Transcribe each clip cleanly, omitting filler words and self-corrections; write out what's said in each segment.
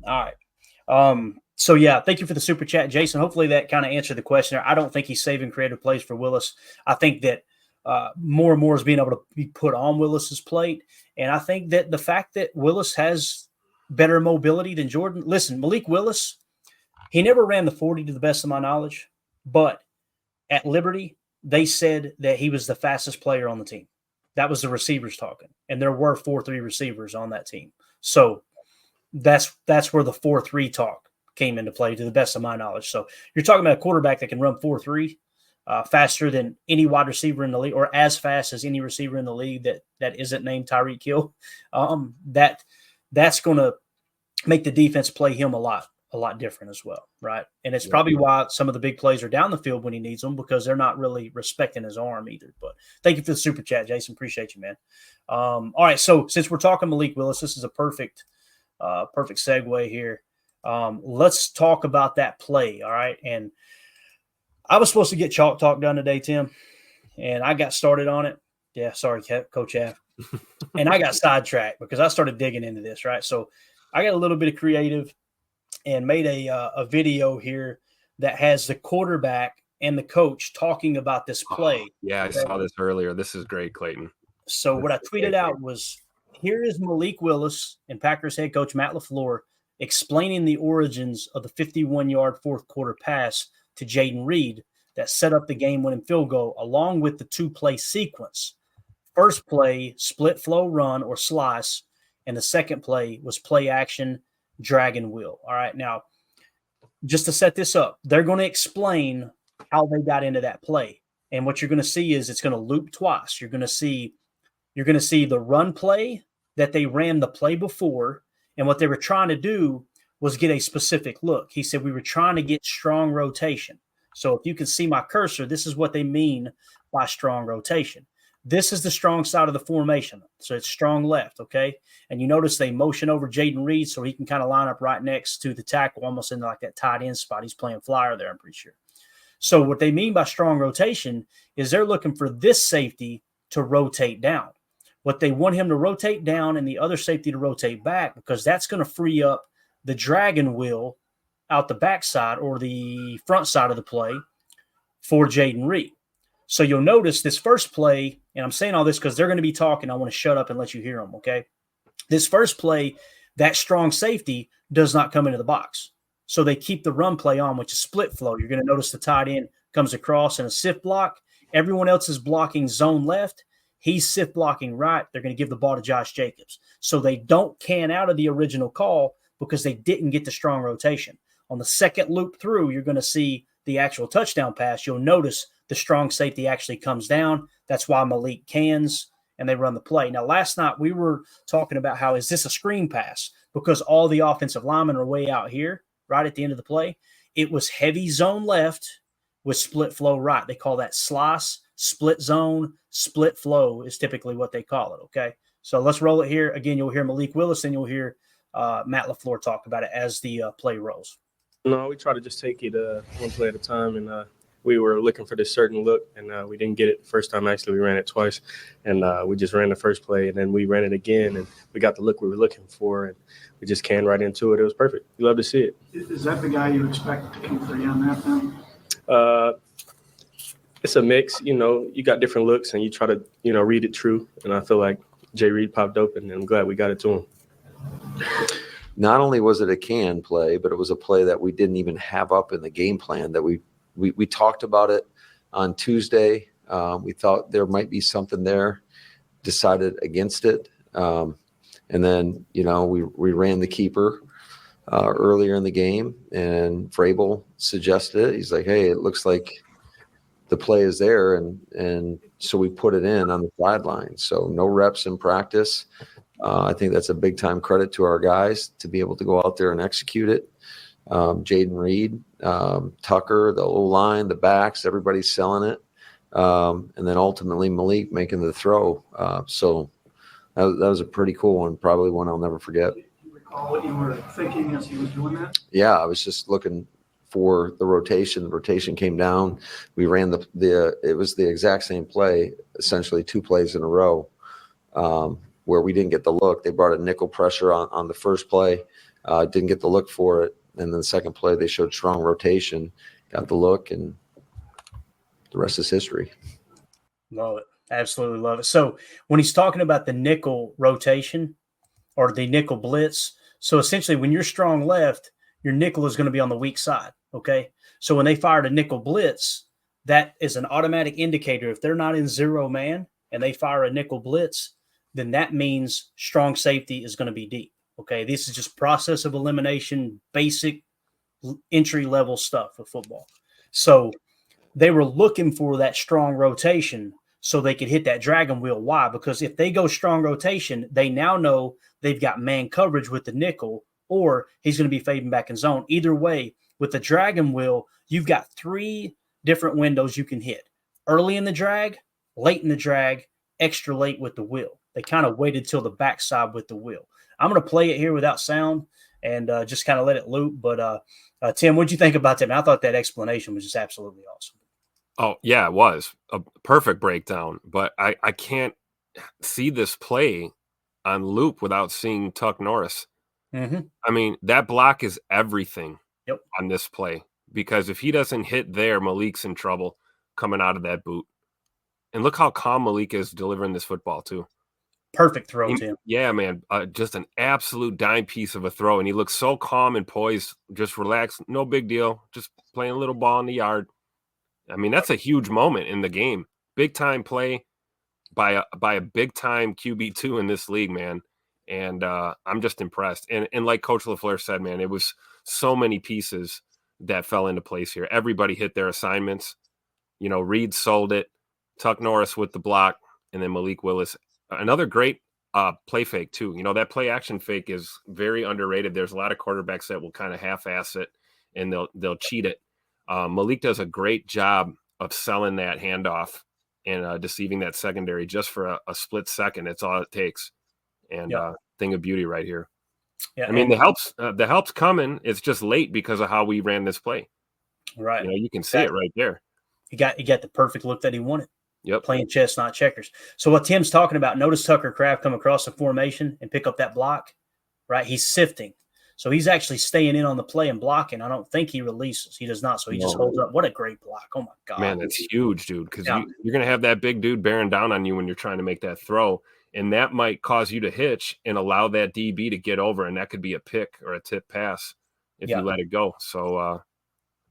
All right. So yeah, thank you for the super chat, Jason. Hopefully that kind of answered the question. I don't think he's saving creative plays for Willis. I think that more and more is being able to be put on Willis's plate, and I think that the fact that Willis has better mobility than Jordan. Listen, Malik Willis, he never ran the 40 to the best of my knowledge, but at Liberty, they said that he was the fastest player on the team. That was the receivers talking, and there were 4.3 receivers on that team. So that's where the 4.3 talk came into play, to the best of my knowledge. So you're talking about a quarterback that can run 4.3 faster than any wide receiver in the league, or as fast as any receiver in the league that isn't named Tyreek Hill. That's going to make the defense play him a lot different as well, right? And it's probably why some of the big plays are down the field when he needs them, because they're not really respecting his arm either. But thank you for the super chat, Jason. Appreciate you, man. All right, so since we're talking Malik Willis, this is a perfect segue here. Let's talk about that play, all right? And I was supposed to get Chalk Talk done today, Tim, and I got started on it. Yeah, sorry, Coach F. And I got sidetracked because I started digging into this, right? So I got a little bit of creative and made a video here that has the quarterback and the coach talking about this play. Yeah, I saw this earlier. This is great, Clayton. So what I tweeted out was, here is Malik Willis and Packers head coach Matt LaFleur explaining the origins of the 51-yard fourth quarter pass to Jaden Reed that set up the game-winning field goal, along with the two-play sequence. First play, split flow run or slice, and the second play was play action, drag and wheel. All right, now, just to set this up, they're going to explain how they got into that play. And what you're going to see is it's going to loop twice. You're going to see the run play that they ran the play before, and what they were trying to do was get a specific look. He said we were trying to get strong rotation. So if you can see my cursor, this is what they mean by strong rotation. This is the strong side of the formation. So it's strong left, okay? And you notice they motion over Jaden Reed so he can kind of line up right next to the tackle, almost in like that tight end spot. He's playing flyer there, I'm pretty sure. So what they mean by strong rotation is they're looking for this safety to rotate down. What they want him to rotate down and the other safety to rotate back, because that's going to free up the dragon wheel out the backside or the front side of the play for Jaden Reed. So you'll notice this first play, and I'm saying all this because they're going to be talking. I want to shut up and let you hear them, okay? This first play, that strong safety does not come into the box. So they keep the run play on, which is split flow. You're going to notice the tight end comes across in a sift block. Everyone else is blocking zone left. He's sift blocking right. They're going to give the ball to Josh Jacobs. So they don't can out of the original call because they didn't get the strong rotation. On the second loop through, you're going to see the actual touchdown pass. You'll notice the strong safety actually comes down. That's why Malik cans, and they run the play. Now, last night we were talking about how is this a screen pass, because all the offensive linemen are way out here, right at the end of the play. It was heavy zone left with split flow right. They call that slice, split zone, split flow is typically what they call it, okay? So let's roll it here. Again, you'll hear Malik Willis, and you'll hear Matt LaFleur talk about it as the play rolls. No, we try to just take it one play at a time, and we were looking for this certain look, and we didn't get it the first time. Actually, we ran it twice, and we just ran the first play, and then we ran it again, and we got the look we were looking for, and we just canned right into it. It was perfect. We love to see it. Is that the guy you expect to come for you on that then? It's a mix. You know, you got different looks, and you try to, read it true, and I feel like Jay Reed popped open, and I'm glad we got it to him. Not only was it a can play, but it was a play that we didn't even have up in the game plan. That we talked about it on Tuesday. We thought there might be something there, decided against it. And then, we ran the keeper earlier in the game, and Vrabel suggested it. He's like, hey, it looks like the play is there. And so we put it in on the sideline. So no reps in practice. I think that's a big time credit to our guys to be able to go out there and execute it. Jaden Reed, Tucker, the O-line, the backs, everybody's selling it. And then ultimately Malik making the throw. So that was a pretty cool one, probably one I'll never forget. Do you recall what you were thinking as he was doing that? Yeah, I was just looking for the rotation. The rotation came down. We ran it was the exact same play, essentially 2 plays in a row. Where we didn't get the look. They brought a nickel pressure on the first play. Didn't get the look for it. And then the second play, they showed strong rotation, got the look, and the rest is history. Love it. Absolutely love it. So when he's talking about the nickel rotation or the nickel blitz, so essentially when you're strong left, your nickel is going to be on the weak side. Okay. So when they fired a nickel blitz, that is an automatic indicator. If they're not in zero man and they fire a nickel blitz, then that means strong safety is going to be deep. Okay. This is just process of elimination, basic entry level stuff of football. So they were looking for that strong rotation so they could hit that dragon wheel. Why? Because if they go strong rotation, they now know they've got man coverage with the nickel, or he's going to be fading back in zone. Either way, with the dragon wheel, you've got 3 different windows you can hit. Early in the drag, late in the drag, extra late with the wheel. They kind of waited till the backside with the wheel. I'm going to play it here without sound and just kind of let it loop. But Tim, what'd you think about that? I thought that explanation was just absolutely awesome. Oh, yeah, it was a perfect breakdown. But I can't see this play on loop without seeing Tuck Norris. Mm-hmm. I mean, that block is everything Yep. on this play, because if he doesn't hit there, Malik's in trouble coming out of that boot. And look how calm Malik is delivering this football, too. Perfect throw, Tim. Yeah, man. Just an absolute dime piece of a throw. And he looks so calm and poised, just relaxed. No big deal. Just playing a little ball in the yard. I mean, that's a huge moment in the game. Big time play by a big time QB2 in this league, man. And I'm just impressed. And like Coach LaFleur said, man, it was so many pieces that fell into place here. Everybody hit their assignments. You know, Reed sold it, Tuck Norris with the block, and then Malik Willis. Another great play fake, too. You know, that play action fake is very underrated. There's a lot of quarterbacks that will kind of half-ass it, and they'll cheat it. Malik does a great job of selling that handoff and deceiving that secondary just for a split second. It's all it takes. And thing of beauty right here. Yeah, I mean, the help's coming. It's just late because of how we ran this play. Right. You know, you can see it right there. He got the perfect look that he wanted. Yep. Playing chess, not checkers. So what Tim's talking about, notice Tucker Kraft come across the formation and pick up that block, right? He's sifting. So he's actually staying in on the play and blocking. I don't think he releases. He does not. So he just holds up. What a great block. Oh, my God. Man, that's huge, dude, because you're going to have that big dude bearing down on you when you're trying to make that throw, and that might cause you to hitch and allow that DB to get over, and that could be a pick or a tip pass if you let it go. So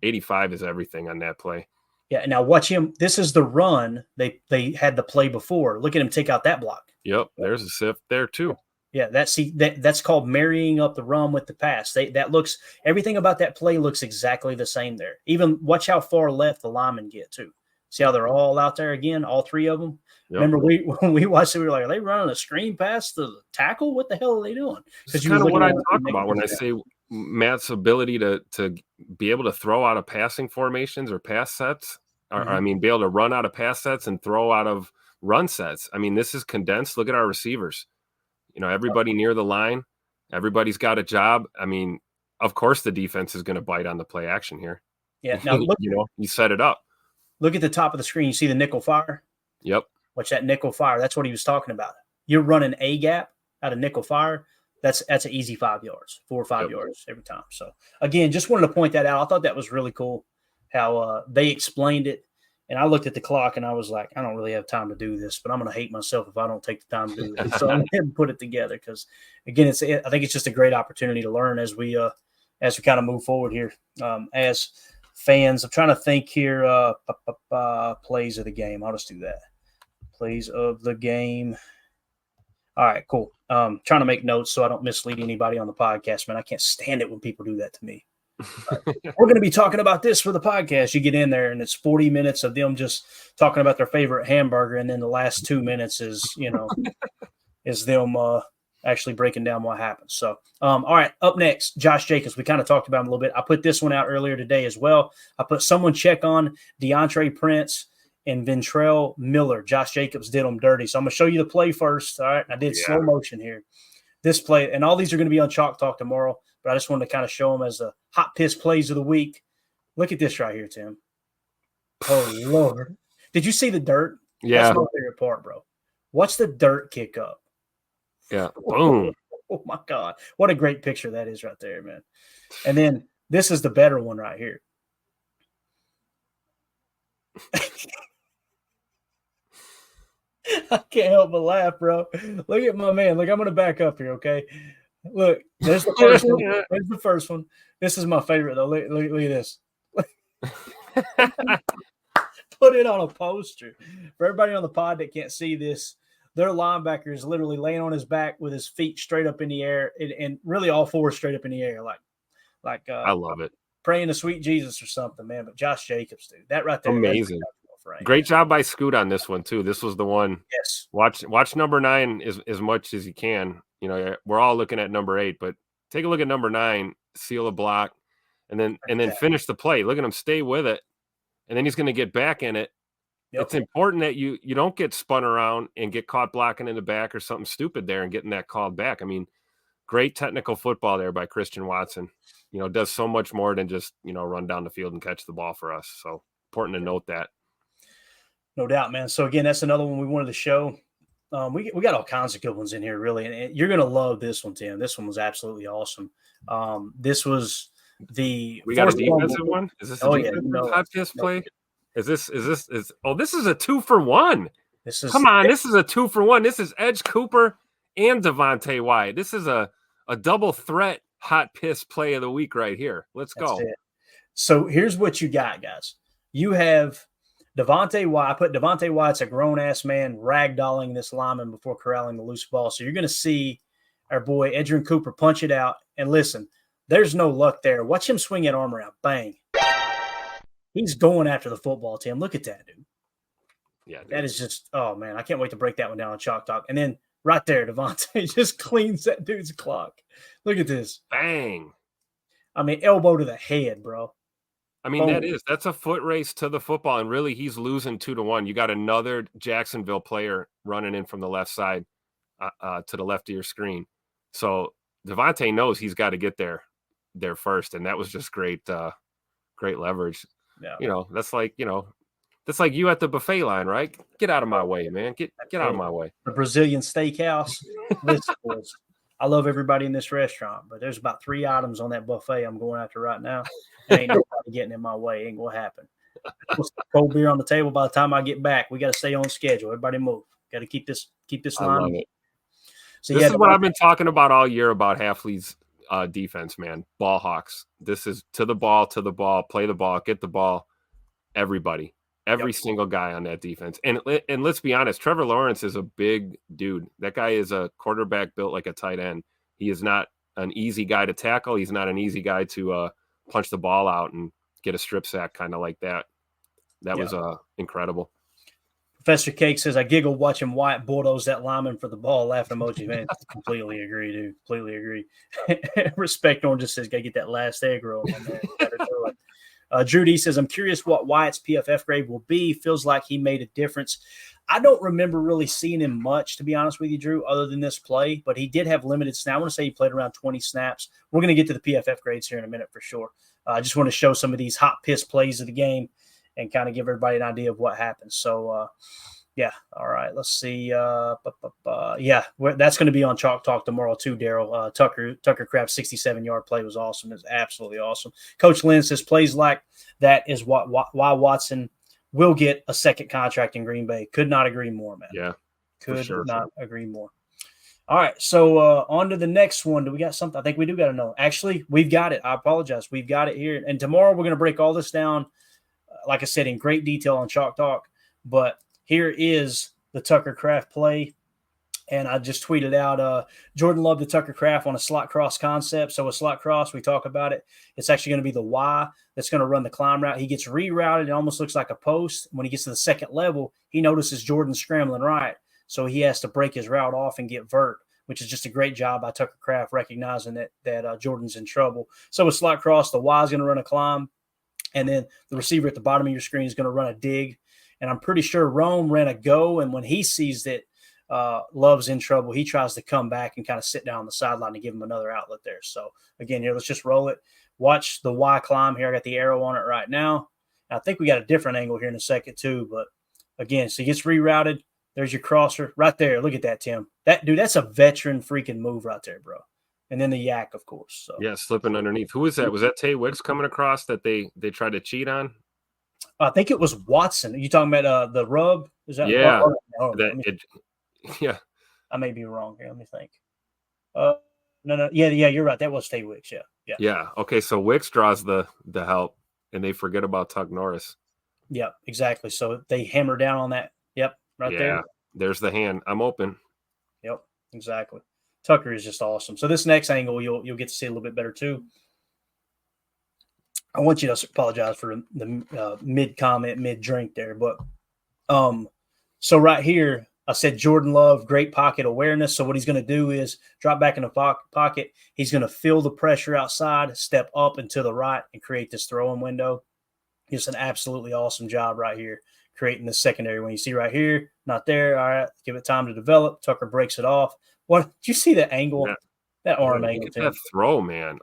85 is everything on that play. Yeah, now watch him. This is the run they had the play before. Look at him take out that block. Yep, there's a sift there too. Yeah, that's called marrying up the run with the pass. That looks, everything about that play looks exactly the same there. Even watch how far left the linemen get too. See how they're all out there again, all 3 of them. Yep. Remember when we watched it, we were like, are they running a screen pass to the tackle? What the hell are they doing? Because kind of what I talk about when I say Matt's ability to be able to throw out of passing formations or pass sets, or I mean, be able to run out of pass sets and throw out of run sets. I mean, this is condensed. Look at our receivers. You know, everybody near the line, everybody's got a job. I mean, of course, the defense is going to bite on the play action here. Yeah. Now look, you know, you set it up. Look at the top of the screen. You see the nickel fire? Yep. Watch that nickel fire. That's what he was talking about. You're running a gap out of nickel fire. That's an easy 5 yards, 4 or 5 yards every time. So again, just wanted to point that out. I thought that was really cool how they explained it. And I looked at the clock and I was like, I don't really have time to do this, but I'm going to hate myself if I don't take the time to do this. So I'm going to put it together because, again, I think it's just a great opportunity to learn as we kind of move forward here as fans. I'm trying to think here. Plays of the game. I'll just do that. Plays of the game. All right, cool. Trying to make notes so I don't mislead anybody on the podcast, man. I can't stand it when people do that to me. We're going to be talking about this for the podcast. You get in there and it's 40 minutes of them just talking about their favorite hamburger, and then the last 2 minutes is them actually breaking down what happened. So, all right, up next, Josh Jacobs. We kind of talked about him a little bit. I put this one out earlier today as well. I put someone check on DeAndre Prince and Ventrell Miller. Josh Jacobs did them dirty. So I'm going to show you the play first. All right, I did slow motion here. This play, and all these are going to be on Chalk Talk tomorrow, but I just wanted to kind of show them as the hot piss plays of the week. Look at this right here, Tim. Oh, Lord. Did you see the dirt? Yeah. That's my favorite part, bro. Watch the dirt kick up. Yeah. Boom. Oh my God. What a great picture that is right there, man. And then this is the better one right here. I can't help but laugh, bro. Look at my man. Look, I'm going to back up here, okay? Look, there's the first one. There's the first one. This is my favorite, though. Look at this. Put it on a poster. For everybody on the pod that can't see this, their linebacker is literally laying on his back with his feet straight up in the air and really all four straight up in the air. Like I love it. Praying to sweet Jesus or something, man. But Josh Jacobs, dude, that right there. Amazing. Great job by Scoot on this one too. This was the one. Yes. Watch number 9 as much as you can. You know, we're all looking at number 8, but take a look at number 9, seal a block, and then finish the play. Look at him stay with it, and then he's going to get back in it. Yep. It's important that you don't get spun around and get caught blocking in the back or something stupid there and getting that called back. I mean, great technical football there by Christian Watson. You know, does so much more than just, you know, run down the field and catch the ball for us. So important to note that. No doubt, man. So again, that's another one we wanted to show. We got all kinds of good ones in here, really, and you're gonna love this one, Tim. This one was absolutely awesome. This was we got a defensive one. Is this a defensive hot fist play? Is this this is a 2-for-1. This is this is a 2-for-1. This is Edge Cooper and Devontae Wyatt. This is a double threat hot piss play of the week right here. Let's go. So here's what you got, guys. You have Devontae Wyatt. I put Devontae Wyatt's a grown-ass man ragdolling this lineman before corralling the loose ball. So you're going to see our boy Edgerrin Cooper punch it out. And listen, there's no luck there. Watch him swing that arm around. Bang. He's going after the football, Tim. Look at that, dude. Yeah, dude. That is just, oh, man. I can't wait to break that one down on Chalk Talk. And then right there, Devontae just cleans that dude's clock. Look at this. Bang. I mean, elbow to the head, bro. I mean, that's a foot race to the football, and really he's losing 2-1. You got another Jacksonville player running in from the left side to the left of your screen. So Devontae knows he's got to get there first, and that was just great leverage. Yeah. You know, that's like you at the buffet line, right? Get out of my way, man. Get out of my way. The Brazilian steakhouse. Listen, boys, I love everybody in this restaurant, but there's about 3 items on that buffet I'm going after right now. Ain't nobody getting in my way. Ain't gonna happen. Cold beer on the table by the time I get back. We got to stay on schedule. Everybody move. Got to keep this line. I love it. So this is what I've been talking about all year about Hafley's defense, man. Ball hawks. This is to the ball, play the ball, get the ball. Everybody, every single guy on that defense. And let's be honest, Trevor Lawrence is a big dude. That guy is a quarterback built like a tight end. He is not an easy guy to tackle. He's not an easy guy to punch the ball out and get a strip sack kind of like that. That was incredible. Professor Cake says, I giggled watching Wyatt bulldoze that lineman for the ball. Laughing emoji, man. Completely agree, dude. Completely agree. Respect Orange just says, got to get that last egg roll. Drew D says, I'm curious what Wyatt's PFF grade will be. Feels like he made a difference. I don't remember really seeing him much, to be honest with you, Drew, other than this play, but he did have limited snaps. I want to say he played around 20 snaps. We're going to get to the PFF grades here in a minute for sure. I just want to show some of these hot piss plays of the game and kind of give everybody an idea of what happened. So, yeah. All right. Let's see. Yeah, that's going to be on Chalk Talk tomorrow too, Daryl. Tucker Kraft's 67-yard play was awesome. It's absolutely awesome. Coach Lynn says plays like that is why Watson will get a second contract in Green Bay. Could not agree more, man. Yeah. Could not agree more. All right. So on to the next one. Do we got something? I think we do got to know. Actually, we've got it. I apologize. We've got it here. And tomorrow we're going to break all this down, like I said, in great detail on Chalk Talk. But here is the Tucker Kraft play. And I just tweeted out, Jordan loved the Tucker Kraft on a slot cross concept. So a slot cross, we talk about it. It's actually going to be the Y that's going to run the climb route. He gets rerouted. It almost looks like a post. When he gets to the second level, he notices Jordan scrambling right. So he has to break his route off and get vert, which is just a great job by Tucker Kraft recognizing that Jordan's in trouble. So a slot cross, the Y is going to run a climb. And then the receiver at the bottom of your screen is going to run a dig. And I'm pretty sure Rome ran a go. And when he sees that Love's in trouble, he tries to come back and kind of sit down on the sideline to give him another outlet there. So, again, here, let's just roll it. Watch the Y climb here. I got the arrow on it right now. I think we got a different angle here in a second too. But, again, so he gets rerouted. There's your crosser right there. Look at that, Tim. That's a veteran freaking move right there, bro. And then the yak, of course. So Yeah, slipping underneath. Who was that? Was that Tay Wicks coming across that they tried to cheat on? I think it was Watson. Are you talking about the rub? Is that? Yeah. Yeah. I may be wrong here. Let me think. No. Yeah, you're right. That was Tay Wicks. Yeah. Yeah. Okay, so Wicks draws the help, and they forget about Tuck Norris. Yep, exactly. So they hammer down on that. Yep, right there. Yeah, there's the hand. I'm open. Yep, exactly. Tucker is just awesome. So this next angle, you'll get to see a little bit better too. I want you to apologize for the mid comment, mid drink there, but so right here, I said Jordan Love, great pocket awareness. So what he's going to do is drop back in the pocket. He's going to feel the pressure outside, step up and to the right, and create this throwing window. It's an absolutely awesome job right here, creating the secondary. When you see right here, not there. All right, give it time to develop. Tucker breaks it off. What did you see that angle? Yeah. That arm angle. Look at that throw, man.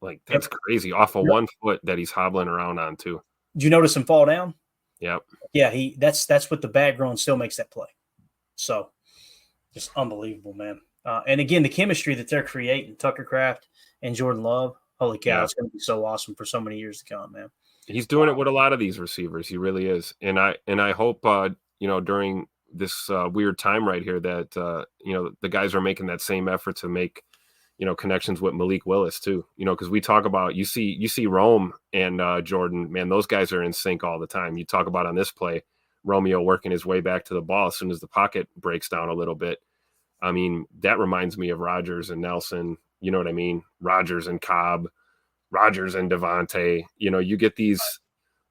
Like that's crazy. Off of 1 foot that he's hobbling around on too. Did you notice him fall down? Yep. Yeah, that's what the background still makes that play. So just unbelievable, man. And again, the chemistry that they're creating, Tucker Kraft and Jordan Love, holy cow, it's going to be so awesome for so many years to come, man. He's doing it with a lot of these receivers. He really is. And I hope, during this weird time right here that, the guys are making that same effort to make, connections with Malik Willis too, because we talk about, you see Rome and Jordan, man, those guys are in sync all the time. You talk about on this play, Romeo working his way back to the ball as soon as the pocket breaks down a little bit. I mean, that reminds me of Rodgers and Nelson, you know what I mean? Rodgers and Cobb, Rodgers and Devontae, you get these,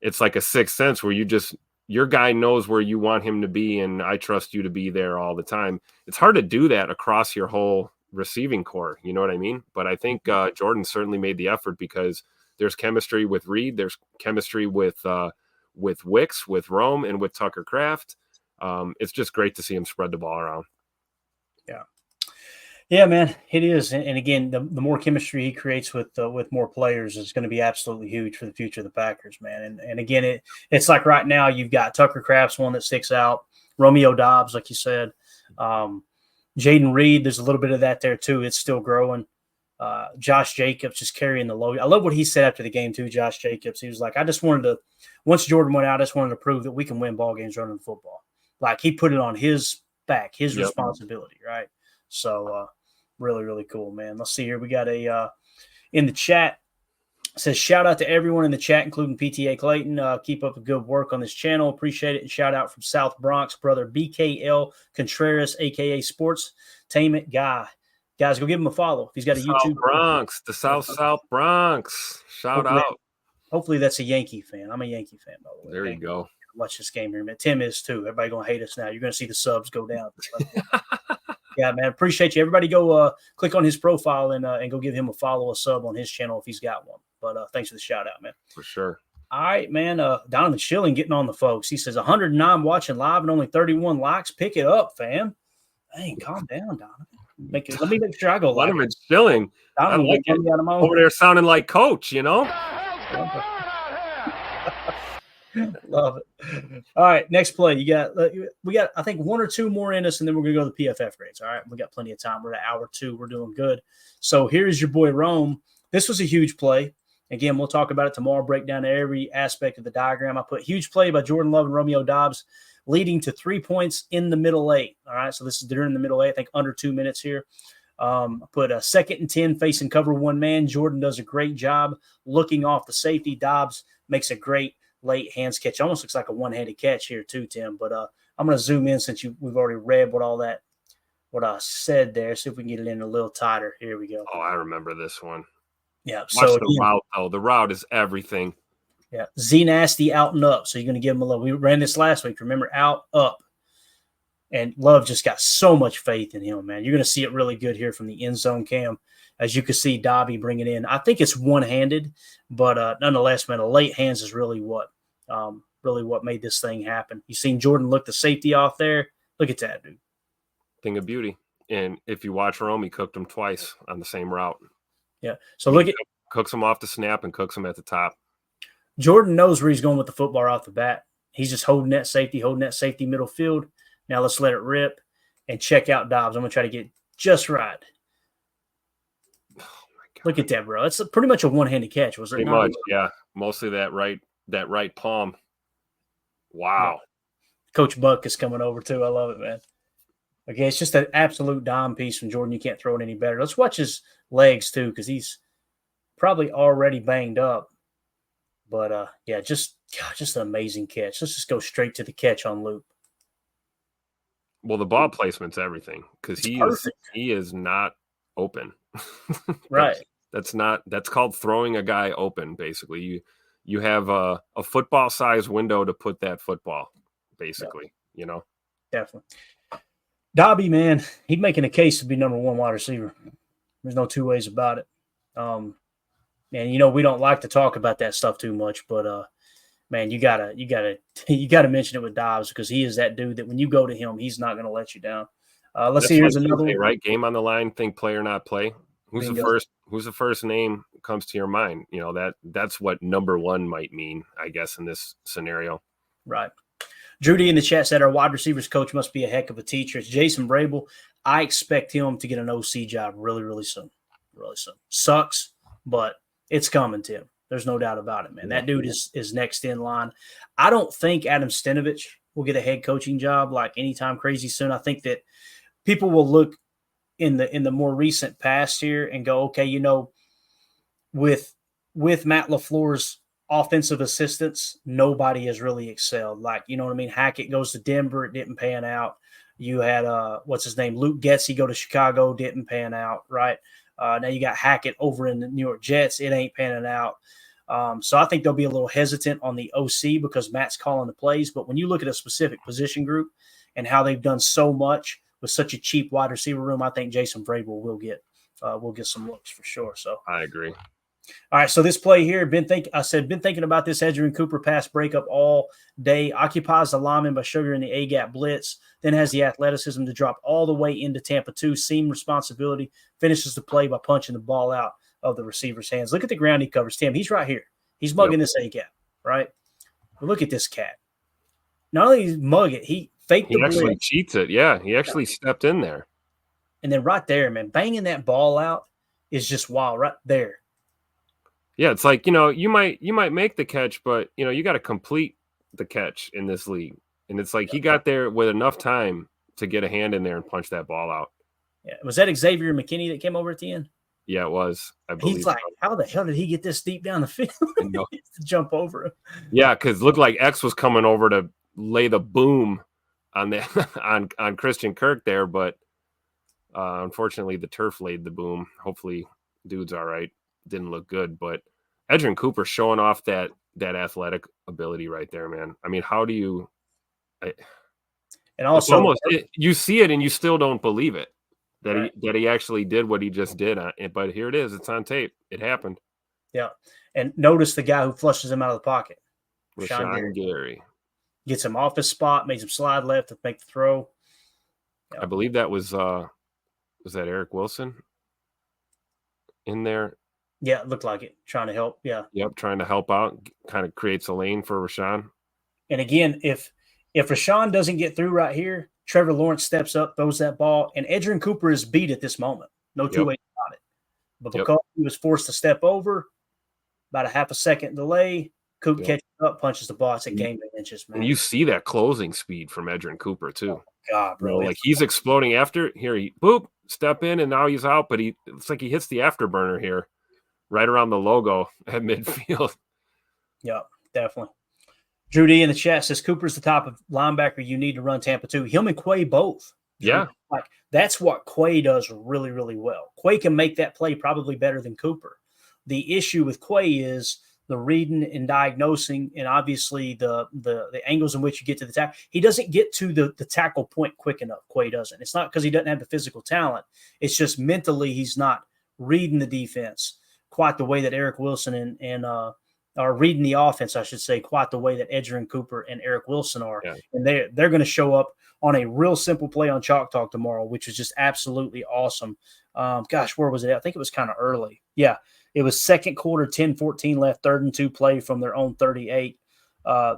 it's like a sixth sense where your guy knows where you want him to be, and I trust you to be there all the time. It's hard to do that across your whole receiving core, you know what I mean? But I think Jordan certainly made the effort because there's chemistry with Reed, there's chemistry with Wicks, with Rome, and with Tucker Kraft. It's just great to see him spread the ball around. Yeah, man, it is. And again, the more chemistry he creates with more players is going to be absolutely huge for the future of the Packers, man. And again, it's like right now you've got Tucker Kraft's one that sticks out, Romeo Doubs, like you said, Jaden Reed. There's a little bit of that there too. It's still growing. Josh Jacobs just carrying the load. I love what he said after the game too. Josh Jacobs, he was like, I just wanted to. Once Jordan went out, I just wanted to prove that we can win ball games running the football. Like he put it on his back, his responsibility, right? So. Really, really cool, man. Let's see here. We got in the chat. It says, shout out to everyone in the chat, including PTA Clayton. Keep up the good work on this channel. Appreciate it. And shout out from South Bronx, brother BKL Contreras, a.k.a. Sportstainment Guy. Guys, go give him a follow. If he's got a YouTube. Bronx, the South Bronx. Shout out. Hopefully that's a Yankee fan. I'm a Yankee fan, by the way. There you go. Watch this game here, man. Tim is too. Everybody going to hate us now. You're going to see the subs go down. Yeah, man. Appreciate you. Everybody go click on his profile and go give him a follow, a sub on his channel if he's got one. But thanks for the shout out, man. For sure. All right, man. Donovan Schilling getting on the folks. He says 109 watching live and only 31 likes. Pick it up, fam. Hey, calm down, Donovan. Let me make sure I go live. Donovan Schilling. Donovan, like over there sounding like coach, Love it. All right, next play. We got I think one or two more in us, and then we're gonna go to the PFF grades. All right, we got plenty of time. We're at hour 2. We're doing good. So here's your boy Rome. This was a huge play. Again, we'll talk about it tomorrow. Break down every aspect of the diagram. I put huge play by Jordan Love and Romeo Doubs, leading to 3 points in the middle 8. All right, so this is during the middle 8. I think under 2 minutes here. I put a 2nd and 10 facing cover one man. Jordan does a great job looking off the safety. Doubs makes a great late hands catch. Almost looks like a one-handed catch here too, Tim. But I'm going to zoom in since we've already read what I said there. See if we can get it in a little tighter. Here we go. Oh, I remember this one. Yeah. Watch the route, though. The route is everything. Yeah. Z Nasty out and up. So you're going to give him a love. We ran this last week. Remember, out, up. And Love just got so much faith in him, man. You're going to see it really good here from the end zone cam. As you can see, Dobby bring it in. I think it's one-handed, but nonetheless, man, a late hands is really what made this thing happen. You seen Jordan look the safety off there. Look at that, dude. Thing of beauty. And if you watch Rome, he cooked him twice on the same route. Yeah. So look at cooks him off the snap and cooks him at the top. Jordan knows where he's going with the football off the bat. He's just holding that safety middle field. Now let's let it rip and check out Dobbs. I'm going to try to get just right. Look at that, bro. It's pretty much a one-handed catch, was it Pretty not? much, yeah. Mostly that right palm. Wow. Coach Buck is coming over too. I love it, man. Okay, it's just an absolute dime piece from Jordan. You can't throw it any better. Let's watch his legs too, because he's probably already banged up. But yeah, just an amazing catch. Let's just go straight to the catch on loop. Well, the ball placement's everything because he is not open. Right. That's called throwing a guy open. Basically, you have a football size window to put that football. Basically, you know. Definitely. Dobby, man, he's making a case to be number one wide receiver. There's no two ways about it. And you know we don't like to talk about that stuff too much, but man, you gotta mention it with Dobbs because he is that dude that when you go to him, he's not gonna let you down. Let's see. Here's another one. Right, game on the line. Think play or not play. Who's the first name comes to your mind? You know that's what number one might mean, I guess, in this scenario. Right. Judy in the chat said our wide receivers coach must be a heck of a teacher. It's Jason Brable. I expect him to get an OC job really, really soon. Really soon. Sucks, but it's coming, Tim. There's no doubt about it, man. That dude is next in line. I don't think Adam Stenovich will get a head coaching job like anytime crazy soon. I think that people will look in the more recent past here and go, okay, you know, with Matt LaFleur's offensive assistants, nobody has really excelled. Like, you know what I mean? Hackett goes to Denver, it didn't pan out. You had what's his name? Luke Getsy go to Chicago, didn't pan out, right? Now you got Hackett over in the New York Jets, it ain't panning out. So I think they'll be a little hesitant on the OC because Matt's calling the plays. But when you look at a specific position group and how they've done so much with such a cheap wide receiver room, I think Jason Vrabel will get some looks for sure. So I agree. All right, so this play here, been thinking about this Edgerrin Cooper pass breakup all day. Occupies the lineman by sugaring the A-gap blitz, then has the athleticism to drop all the way into Tampa 2, seam responsibility, finishes the play by punching the ball out of the receiver's hands. Look at the ground he covers, Tim. He's right here. He's mugging this A-gap, right? But look at this cat. Not only does he mug it, he faked the blitz. He actually cheats it. Yeah, he actually stepped in there. And then right there, man, banging that ball out is just wild right there. Yeah, it's like, you know, you might make the catch, but, you know, you got to complete the catch in this league. And it's like he got there with enough time to get a hand in there and punch that ball out. Yeah. Was that Xavier McKinney that came over at the end? Yeah, it was. I believe he's like, how the hell did he get this deep down the field? to jump over him. Yeah, because it looked like X was coming over to lay the boom on the on Christian Kirk there, but unfortunately the turf laid the boom. Hopefully dude's all right. Didn't look good, but Edgerrin Cooper showing off that athletic ability right there, man. I mean, how do you? And also, you see it and you still don't believe it that he actually did what he just did. But here it is; it's on tape. It happened. Yeah, and notice the guy who flushes him out of the pocket, Rashawn Gary, gets him off his spot, makes him slide left to make the throw. Yeah. I believe that was that Eric Wilson in there. Yeah, it looked like it. Trying to help. Yeah. Yep, trying to help out. Kind of creates a lane for Rashawn. And again, if Rashawn doesn't get through right here, Trevor Lawrence steps up, throws that ball, and Edgerrin Cooper is beat at this moment. No two ways about it. But because he was forced to step over, about a half a second delay, Coop catches up, punches the ball. It's a game of inches, man. And you see that closing speed from Edgerrin Cooper too. Oh, God, bro. You know, like he's exploding after here. He step in, and now he's out. But it's like he hits the afterburner here. Right around the logo at midfield. Yeah, definitely. Drew D in the chat says Cooper's the top of linebacker you need to run Tampa 2. Him and Quay both. Yeah. Like that's what Quay does really, really well. Quay can make that play probably better than Cooper. The issue with Quay is the reading and diagnosing and obviously the angles in which you get to the tackle. He doesn't get to the tackle point quick enough. Quay doesn't. It's not because he doesn't have the physical talent. It's just mentally he's not reading the defense quite the way that Eric Wilson and are reading the offense, I should say, quite the way that Edgerrin Cooper and Eric Wilson are. Yeah. And they're going to show up on a real simple play on Chalk Talk tomorrow, which is just absolutely awesome. Where was it? I think it was kind of early. Yeah, it was second quarter, 10-14 left, 3rd and 2 play from their own 38,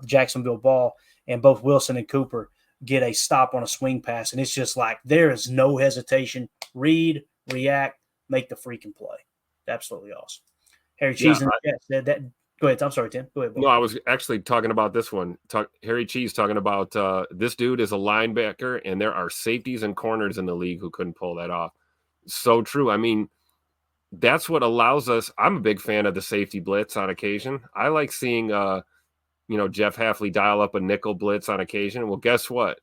Jacksonville ball, and both Wilson and Cooper get a stop on a swing pass. And it's just like there is no hesitation. Read, react, make the freaking play. Absolutely awesome. Harry Cheese in the chat said that. Go ahead. I'm sorry, Tim. Go ahead. No, I was actually talking about this one. Harry Cheese talking about this dude is a linebacker, and there are safeties and corners in the league who couldn't pull that off. So true. I mean, that's what allows us. I'm a big fan of the safety blitz on occasion. I like seeing, Jeff Hafley dial up a nickel blitz on occasion. Well, guess what?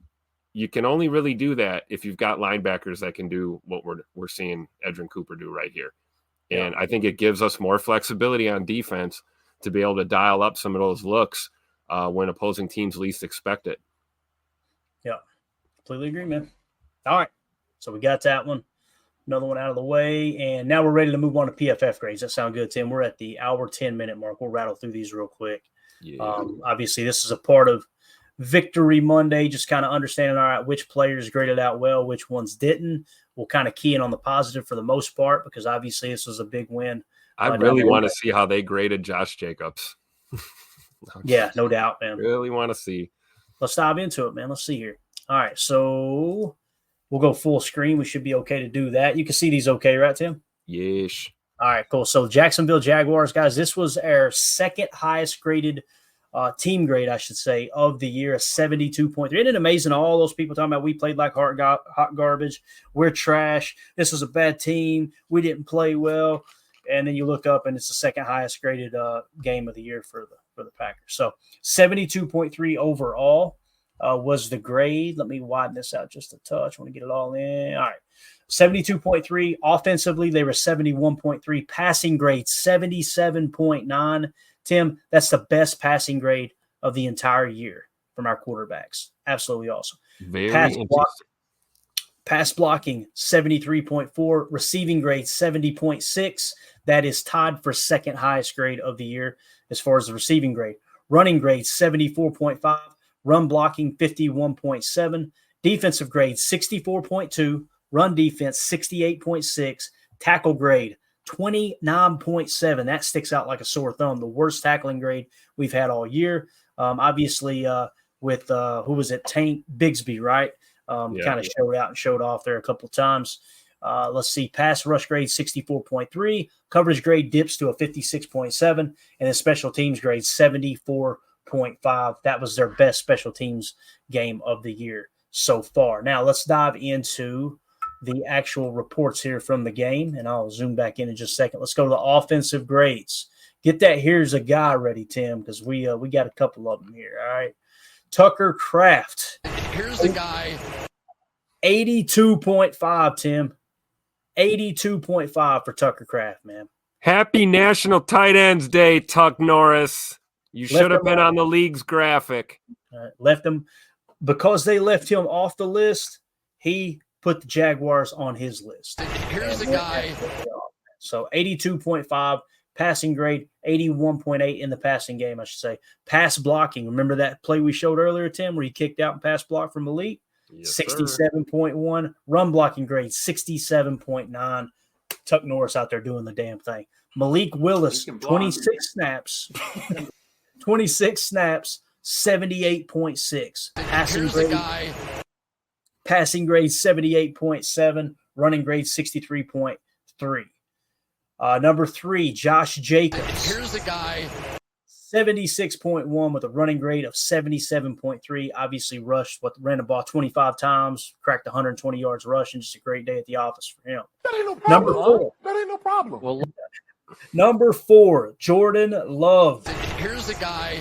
You can only really do that if you've got linebackers that can do what we're seeing Edrin Cooper do right here. And I think it gives us more flexibility on defense to be able to dial up some of those looks when opposing teams least expect it. Yeah, completely agree, man. All right, so we got that one. Another one out of the way, and now we're ready to move on to PFF grades. That sound good, Tim? We're at the hour 10-minute mark. We'll rattle through these real quick. Yeah. Obviously, this is a part of Victory Monday, just kind of understanding, all right, which players graded out well, which ones didn't. We'll kind of key in on the positive for the most part because obviously this was a big win. I really want to see how they graded Josh Jacobs. Yeah, no doubt, man. Really want to see. Let's dive into it, man. Let's see here. All right, so we'll go full screen. We should be okay to do that. You can see these okay, right, Tim? Yes. All right, cool. So Jacksonville Jaguars, guys, this was our second highest graded team grade, I should say, of the year, a 72.3. Isn't it amazing? All those people talking about we played like hot garbage. We're trash. This was a bad team. We didn't play well. And then you look up, and it's the second highest graded game of the year for the Packers. So 72.3 overall was the grade. Let me widen this out just a touch. I want to get it all in. All right. 72.3. Offensively, they were 71.3. Passing grade, 77.9. Tim, that's the best passing grade of the entire year from our quarterbacks. Absolutely awesome. Very Pass blocking, 73.4. Receiving grade, 70.6. That is tied for second highest grade of the year as far as the receiving grade. Running grade, 74.5. Run blocking, 51.7. Defensive grade, 64.2. Run defense, 68.6. Tackle grade, 29.7. That sticks out like a sore thumb. The worst tackling grade we've had all year. Obviously, with who was it? Tank Bigsby, right? Kind of showed out and showed off there a couple of times. Let's see. Pass rush grade 64.3. Coverage grade dips to a 56.7. And then special teams grade 74.5. That was their best special teams game of the year so far. Now let's dive into the actual reports here from the game, and I'll zoom back in just a second. Let's go to the offensive grades. Get that here's a guy ready, Tim, because we got a couple of them here. All right. Tucker Kraft. Here's the guy. 82.5, Tim. 82.5 for Tucker Kraft, man. Happy National Tight Ends Day, Tuck Norris. You should have been on the league's graphic. Left him because they left him off the list. He put the Jaguars on his list. Here's the guy. So 82.5 passing grade, 81.8 in the passing game, I should say. Pass blocking. Remember that play we showed earlier, Tim, where he kicked out and pass blocked from Malik? Yes, 67.1. Run blocking grade, 67.9. Tuck Norris out there doing the damn thing. Malik Willis, 26 snaps. 26 snaps, 78.6. Passing grade 78.7. Running grade 63.3. Number 3, Josh Jacobs. Here's the guy. 76.1 with a running grade of 77.3. Obviously ran the ball 25 times, cracked 120 yards rushing. Just a great day at the office for him. That ain't no problem. Number 4. That ain't no problem. Well, Number 4, Jordan Love. here's the guy.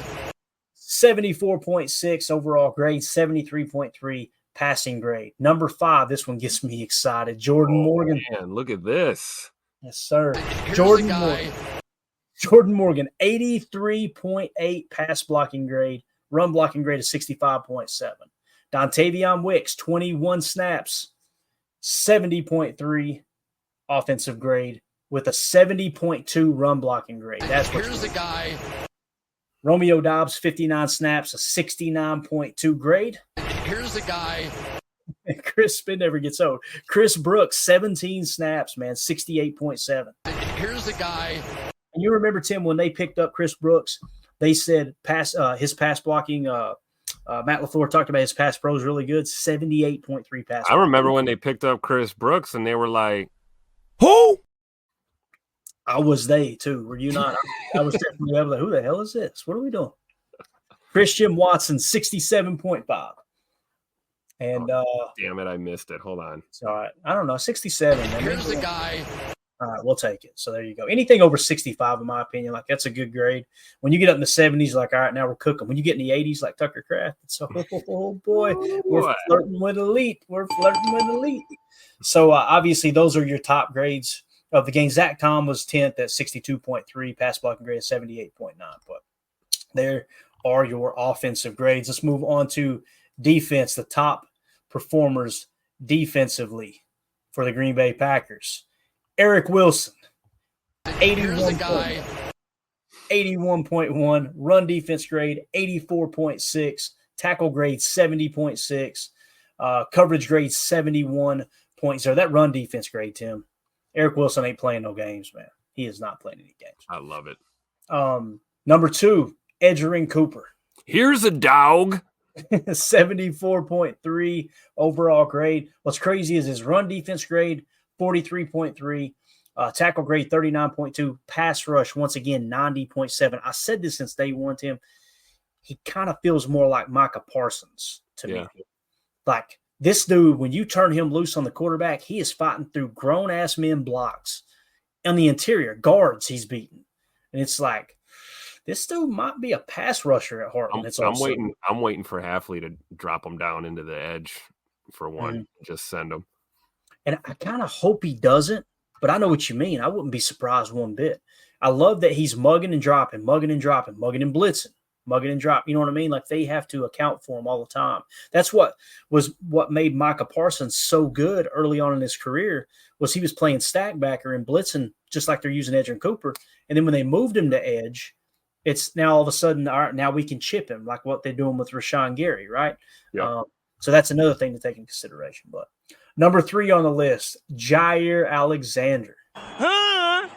74.6 overall grade, 73.3 passing grade. Number 5, this one gets me excited. Jordan Morgan. Man, look at this. Yes, sir. Here's Jordan the guy. Morgan. Jordan Morgan, 83.8 pass blocking grade, run blocking grade of 65.7. Dontavion Wicks, 21 snaps, 70.3 offensive grade with a 70.2 run blocking grade. That's what Here's the guy. Romeo Dobbs, 59 snaps, a 69.2 grade. Here's the guy. Chris Spin never gets old. Chris Brooks, 17 snaps, man, 68.7. Here's the guy. And you remember, Tim, when they picked up Chris Brooks, they said his pass blocking Matt LaFleur talked about his pass pro is really good, 78.3 pass. I remember when they picked up Chris Brooks and they were like, Who? I was they too. Were you not? I was definitely like, who the hell is this? What are we doing? Christian Watson, 67.5. And damn it, I missed it. Hold on. it's all right. I don't know, 67. Man. Here's the guy. All right, we'll take it. So there you go. Anything over 65, in my opinion, like that's a good grade. When you get up in the 70s, like, all right, now we're cooking. When you get in the 80s, like Tucker Kraft, it's oh boy, we're flirting with elite. We're flirting with elite. So obviously, those are your top grades of the game. Zach Tom was 10th at 62.3, pass blocking grade 78.9. But there are your offensive grades. Let's move on to defense. The top performers defensively for the Green Bay Packers. Eric Wilson, 81.1, run defense grade 84.6, tackle grade 70.6, coverage grade 71.0. That run defense grade, Tim. Eric Wilson ain't playing no games, man. He is not playing any games. I love it. Number 2, Edgerrin Cooper. Here's a dog. 74.3 overall grade. What's crazy is his run defense grade, 43.3, tackle grade 39.2, pass rush once again 90.7. I said this since day one, Tim. He kind of feels more like Micah Parsons to me. Like this dude, when you turn him loose on the quarterback, he is fighting through grown ass men blocks. On the interior, guards he's beating, and it's like this dude might be a pass rusher at heart. I'm waiting for Halfley to drop him down into the edge for one. Mm-hmm. Just send him. And I kind of hope he doesn't, but I know what you mean. I wouldn't be surprised one bit. I love that he's mugging and dropping, mugging and blitzing, mugging and drop. You know what I mean? Like they have to account for him all the time. That's what made Micah Parsons so good early on in his career was he was playing stack backer and blitzing just like they're using Edgerrin Cooper. And then when they moved him to edge, it's now all of a sudden, all right, now we can chip him like what they're doing with Rashawn Gary, right? Yeah. So that's another thing to take into consideration. But number 3 on the list, Jair Alexander. I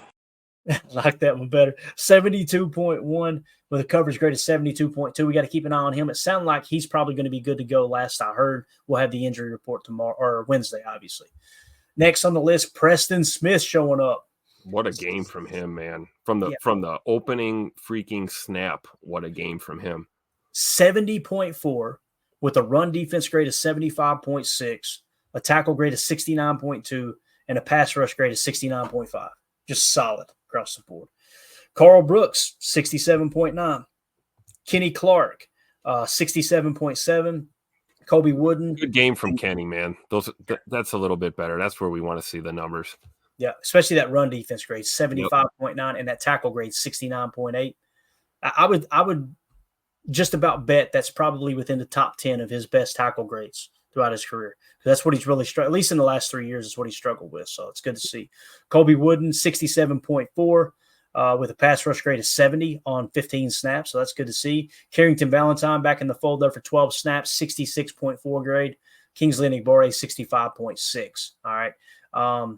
like that one better. 72.1 with a coverage grade of 72.2. We got to keep an eye on him. It sounded like he's probably going to be good to go. Last I heard, we'll have the injury report tomorrow or Wednesday, obviously. Next on the list, Preston Smith showing up. What a game from him, man. From the opening freaking snap, what a game from him. 70.4 with a run defense grade of 75.6, a tackle grade of 69.2, and a pass rush grade of 69.5. Just solid across the board. Carl Brooks, 67.9. Kenny Clark, 67.7. Kobe Wooden. Good game from Kenny, man. That's a little bit better. That's where we want to see the numbers. Yeah, especially that run defense grade, 75.9, and that tackle grade, 69.8. I would just about bet that's probably within the top 10 of his best tackle grades throughout his career. That's what he's really struggled, at least in the last 3 years, is what he struggled with. So it's good to see. Kobe Wooden, 67.4 with a pass rush grade of 70 on 15 snaps. So that's good to see. Carrington Valentine back in the fold there for 12 snaps, 66.4 grade. Kingsley Enagbare, 65.6. All right.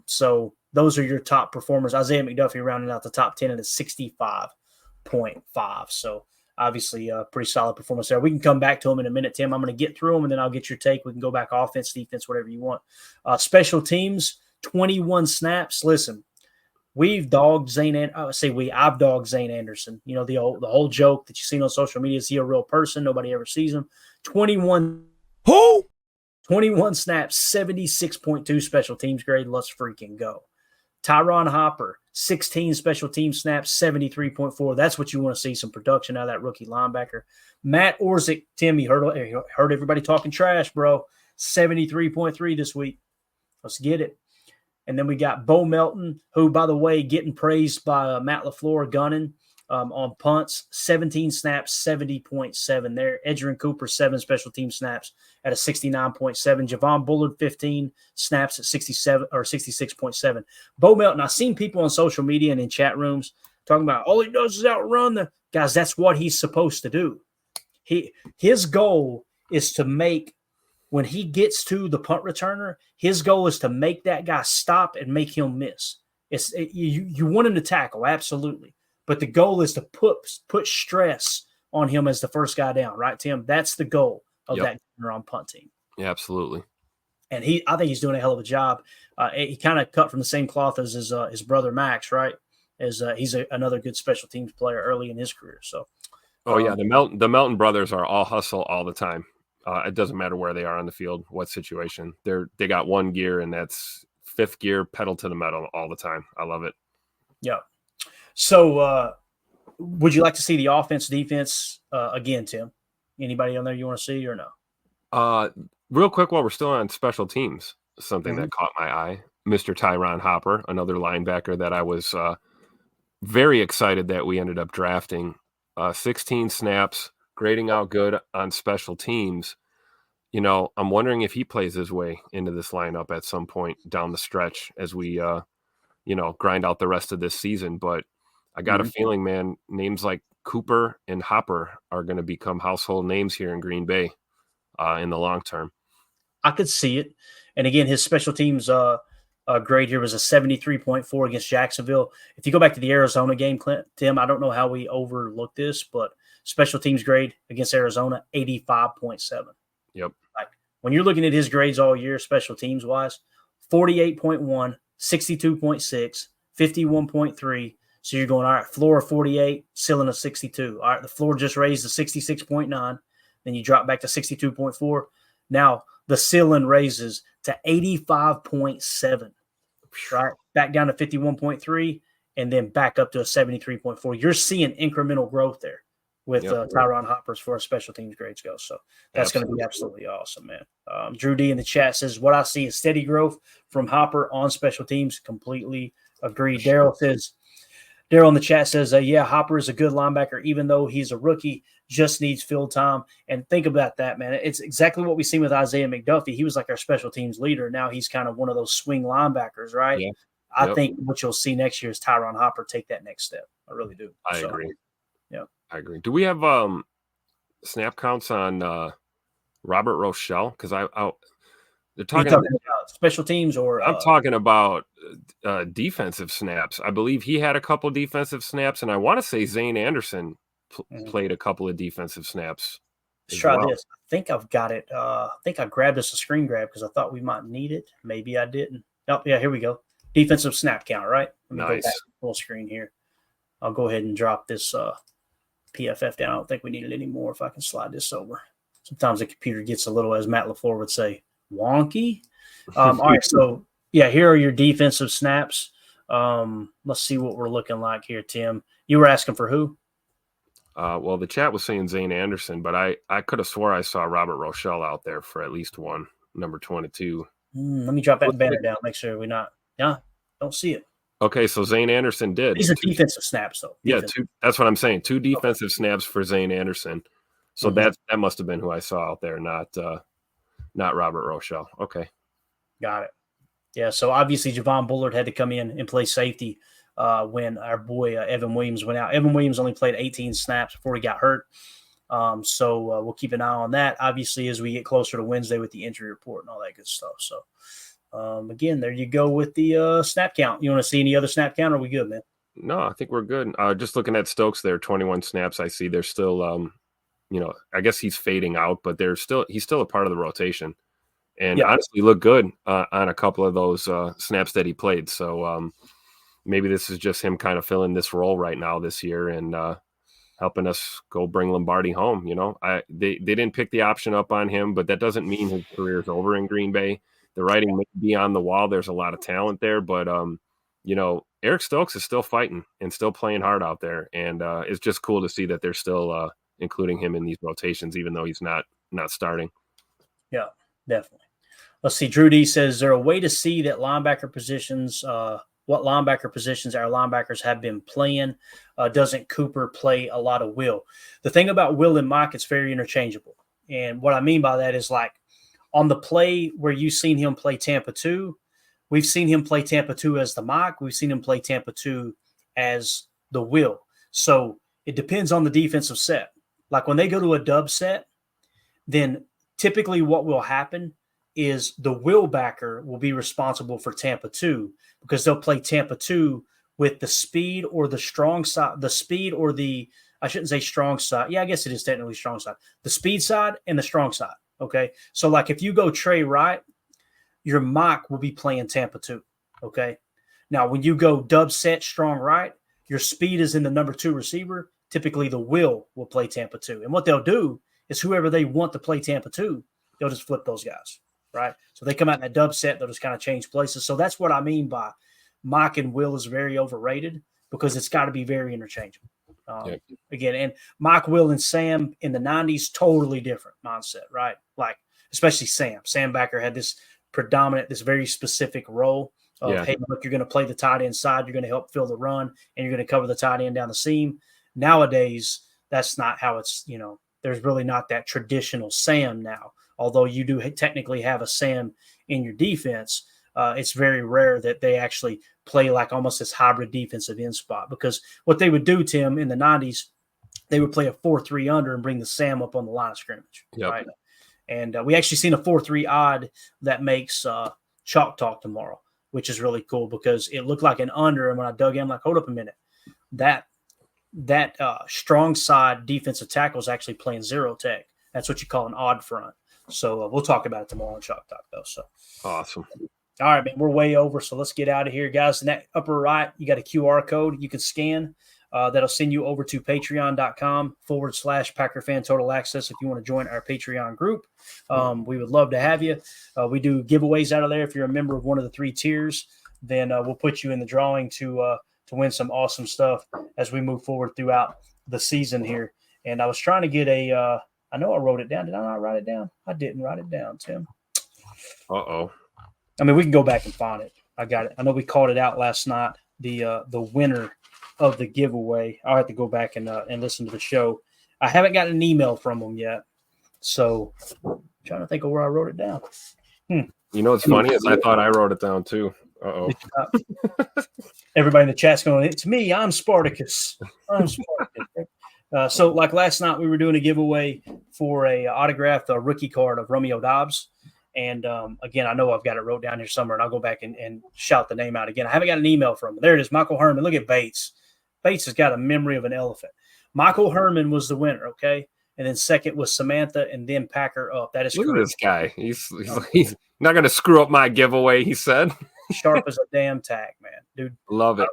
So those are your top performers. Isaiah McDuffie rounding out the top 10 at a 65.5. So obviously a pretty solid performance there. We can come back to him in a minute, Tim. I'm going to get through them, and then I'll get your take. We can go back offense, defense, whatever you want. Special teams, 21 snaps. Listen, I've dogged Zane Anderson. You know, the whole joke that you've seen on social media, is he a real person? Nobody ever sees him. 21 snaps, 76.2 special teams grade. Let's freaking go. Tyron Hopper, 16 special team snaps, 73.4. That's what you want to see, some production out of that rookie linebacker. Matt Orzik, Tim, you heard everybody talking trash, bro. 73.3 this week. Let's get it. And then we got Bo Melton, who, by the way, getting praised by Matt LaFleur gunning on punts. 17 snaps, 70.7 there. Edgerrin Cooper, 7 special team snaps at a 69.7. Javon Bullard, 15 snaps at 67 or 66.7. Bo Melton, I've seen people on social media and in chat rooms talking about all he does is outrun the guys. That's what he's supposed to do. His goal is to make, when he gets to the punt returner, his goal is to make that guy stop and make him miss. You want him to tackle, absolutely. But the goal is to put stress on him as the first guy down, right, Tim? That's the goal of that on punt team. Yeah, absolutely. And I think he's doing a hell of a job. He kind of cut from the same cloth as his brother Max, right? As he's another good special teams player early in his career. So, the Melton brothers are all hustle all the time. It doesn't matter where they are on the field, what situation. They got one gear, and that's fifth gear, pedal to the metal all the time. I love it. Yeah. So, would you like to see the offense, defense again, Tim? Anybody on there you want to see or no? Real quick, while we're still on special teams, something that caught my eye: Mr. Tyron Hopper, another linebacker that I was very excited that we ended up drafting. 16 snaps, grading out good on special teams. I'm wondering if he plays his way into this lineup at some point down the stretch as we, grind out the rest of this season. But I got a feeling, man, names like Cooper and Hopper are going to become household names here in Green Bay in the long term. I could see it. And again, his special teams grade here was a 73.4 against Jacksonville. If you go back to the Arizona game, Tim, I don't know how we overlooked this, but special teams grade against Arizona, 85.7. Yep. Like when you're looking at his grades all year, special teams wise, 48.1, 62.6, 51.3. So you're going, all right, floor of 48, ceiling of 62. All right, the floor just raised to 66.9. Then you drop back to 62.4. Now the ceiling raises to 85.7, right? Back down to 51.3, and then back up to a 73.4. You're seeing incremental growth there with Tyron Hopper as far as special teams grades go. So that's going to be absolutely awesome, man. Drew D in the chat says, what I see is steady growth from Hopper on special teams. Completely agree. Daryl in the chat says, yeah, Hopper is a good linebacker, even though he's a rookie, just needs field time. And think about that, man. It's exactly what we seen with Isaiah McDuffie. He was like our special teams leader. Now he's kind of one of those swing linebackers, right? Yeah. I think what you'll see next year is Tyron Hopper take that next step. I really do. I agree. Yeah. I agree. Do we have snap counts on Robert Rochelle? Because they're talking about special teams, or I'm talking about defensive snaps. I believe he had a couple defensive snaps, and I want to say Zane Anderson played a couple of defensive snaps. Let's try this. I think I've got it. I think I grabbed us a screen grab because I thought we might need it. Maybe I didn't. Oh, yeah, here we go. Defensive snap count, right? Let me go back to full screen here. I'll go ahead and drop this PFF down. I don't think we need it anymore if I can slide this over. Sometimes the computer gets a little, as Matt LaFleur would say, wonky. All right, so, yeah, here are your defensive snaps. Let's see what we're looking like here, Tim. You were asking for who? Well, the chat was saying Zane Anderson, but I could have swore I saw Robert Rochelle out there for at least one, number 22. Let me drop that banner down, make sure we're not. Yeah, don't see it. Okay, so Zane Anderson did. These are defensive snaps, though. That's what I'm saying. 2 defensive snaps for Zane Anderson. So that must have been who I saw out there, not Robert Rochelle. Okay. Got it. Yeah, so obviously Javon Bullard had to come in and play safety when our boy Evan Williams went out. Evan Williams only played 18 snaps before he got hurt. So we'll keep an eye on that, obviously, as we get closer to Wednesday with the injury report and all that good stuff. So, again, there you go with the snap count. You want to see any other snap count, or are we good, man? No, I think we're good. Just looking at Stokes there, 21 snaps. I see there's still, I guess he's fading out, but he's still a part of the rotation. And honestly, looked good on a couple of those snaps that he played. So maybe this is just him kind of filling this role right now this year and helping us go bring Lombardi home. They didn't pick the option up on him, but that doesn't mean his career is over in Green Bay. The writing may be on the wall. There's a lot of talent there, but Eric Stokes is still fighting and still playing hard out there, and it's just cool to see that they're still including him in these rotations, even though he's not starting. Yeah, definitely. Let's see. Drew D says, is there a way to see that linebacker positions, what linebacker positions our linebackers have been playing? Doesn't Cooper play a lot of Will? The thing about Will and Mike, it's very interchangeable. And what I mean by that is, like, on the play where you've seen him play Tampa 2, we've seen him play Tampa 2 as the Mike. We've seen him play Tampa 2 as the Will. So it depends on the defensive set. Like when they go to a dub set, then typically what will happen is the Will backer will be responsible for Tampa 2 because they'll play Tampa 2 with the speed or the strong side, the speed or the I shouldn't say strong side. Yeah, I guess it is technically strong side. The speed side and the strong side. Okay. So like if you go Trey right, your mock will be playing Tampa 2. Okay. Now, when you go dub set strong right, your speed is in the number 2 receiver. Typically, the will play Tampa 2. And what they'll do is whoever they want to play Tampa 2, they'll just flip those guys, right? So they come out in that dub set, they'll just kind of change places. So that's what I mean by mock and will is very overrated because it's got to be very interchangeable. Again, and Mike, Will, and Sam in the 90s, totally different mindset, right? Like, especially Sam. Sam Backer had this predominant, this very specific role of, hey, look, you're going to play the tight end side, you're going to help fill the run, and you're going to cover the tight end down the seam. Nowadays, that's not how it's, there's really not that traditional Sam now. Although you do technically have a Sam in your defense, it's very rare that they actually play like almost this hybrid defensive end spot, because what they would do, Tim, in the 90s, they would play a 4-3 under and bring the Sam up on the line of scrimmage, right? And we actually seen a 4-3 odd that makes Chalk Talk tomorrow, which is really cool because it looked like an under. And when I dug in, I'm like, hold up a minute. That strong side defensive tackle is actually playing zero tech. That's what you call an odd front. So we'll talk about it tomorrow on Chalk Talk, though. So awesome. All right, man, we're way over, so let's get out of here, guys. In that upper right, you got a QR code you can scan that'll send you over to patreon.com/PackerFan Total Access if you want to join our Patreon group. We would love to have you. We do giveaways out of there. If you're a member of one of the 3 tiers, then we'll put you in the drawing to win some awesome stuff as we move forward throughout the season here. And I was trying to get I know I wrote it down. Did I not write it down? I didn't write it down, Tim. Uh-oh. I mean, we can go back and find it. I got it. I know we called it out last night. The winner of the giveaway. I'll have to go back and listen to the show. I haven't gotten an email from them yet, so I'm trying to think of where I wrote it down. You know what's funny is I thought I wrote it down too. Uh-oh. Everybody in the chat's going, it's me. I'm Spartacus. So like last night, we were doing a giveaway for a autographed rookie card of Romeo Dobbs. And again, I know I've got it wrote down here somewhere, and I'll go back and shout the name out again. I haven't got an email from him. There it is, Michael Herman. Look at Bates. Bates has got a memory of an elephant. Michael Herman was the winner, okay? And then second was Samantha, and then Packer up. That is Look correct. at this guy. He's not going to screw up my giveaway, he said. Sharp as a damn tack, man. Dude. Love it.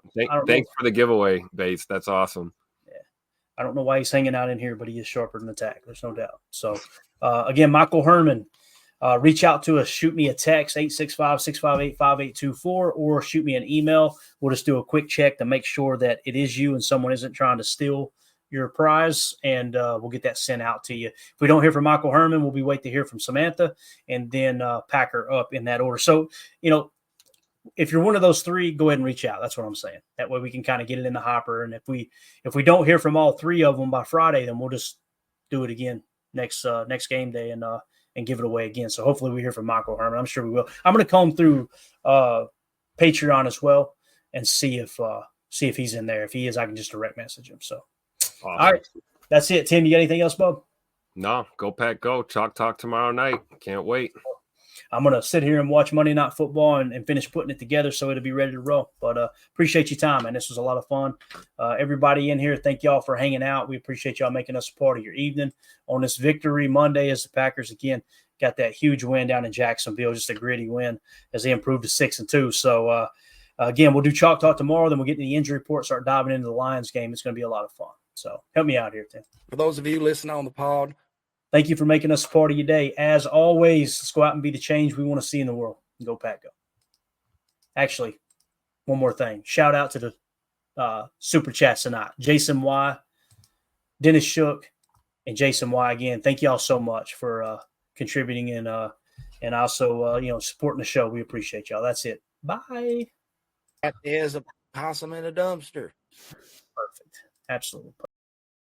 Thanks for the giveaway, Bates. That's awesome. Yeah. I don't know why he's hanging out in here, but he is sharper than the tack. There's no doubt. So, again, Michael Herman. Reach out to us. Shoot me a text, 865-658-5824, or shoot me an email. We'll just do a quick check to make sure that it is you and someone isn't trying to steal your prize, and we'll get that sent out to you. If we don't hear from Michael Herman, we'll be waiting to hear from Samantha, and then Packer up in that order. So, if you're one of those 3, go ahead and reach out. That's what I'm saying. That way we can kind of get it in the hopper, and if we don't hear from all 3 of them by Friday, then we'll just do it again next game day and give it away again. So hopefully we hear from Michael Herman. I'm sure we will. I'm going to comb through Patreon as well and see if he's in there. If he is, I can just direct message him. So, awesome. All right, that's it. Tim, you got anything else, bub? No, go Pack, go. Chalk Talk tomorrow night. Can't wait. I'm going to sit here and watch Monday Night Football and finish putting it together so it'll be ready to roll. But appreciate your time, man. This was a lot of fun. Everybody in here, thank y'all for hanging out. We appreciate y'all making us a part of your evening on this Victory Monday as the Packers, again, got that huge win down in Jacksonville, just a gritty win as they improved to 6-2. So, again, we'll do Chalk Talk tomorrow. Then we'll get to the injury report, start diving into the Lions game. It's going to be a lot of fun. So help me out here, Tim. For those of you listening on the pod, thank you for making us a part of your day. As always, let's go out and be the change we want to see in the world. Go Pack, go. Actually, one more thing. Shout out to the Super Chats tonight. Jason Y, Dennis Shook, and Jason Y. Again, thank y'all so much for contributing and also supporting the show. We appreciate y'all. That's it. Bye. that is a possum in a dumpster. Perfect. Absolutely.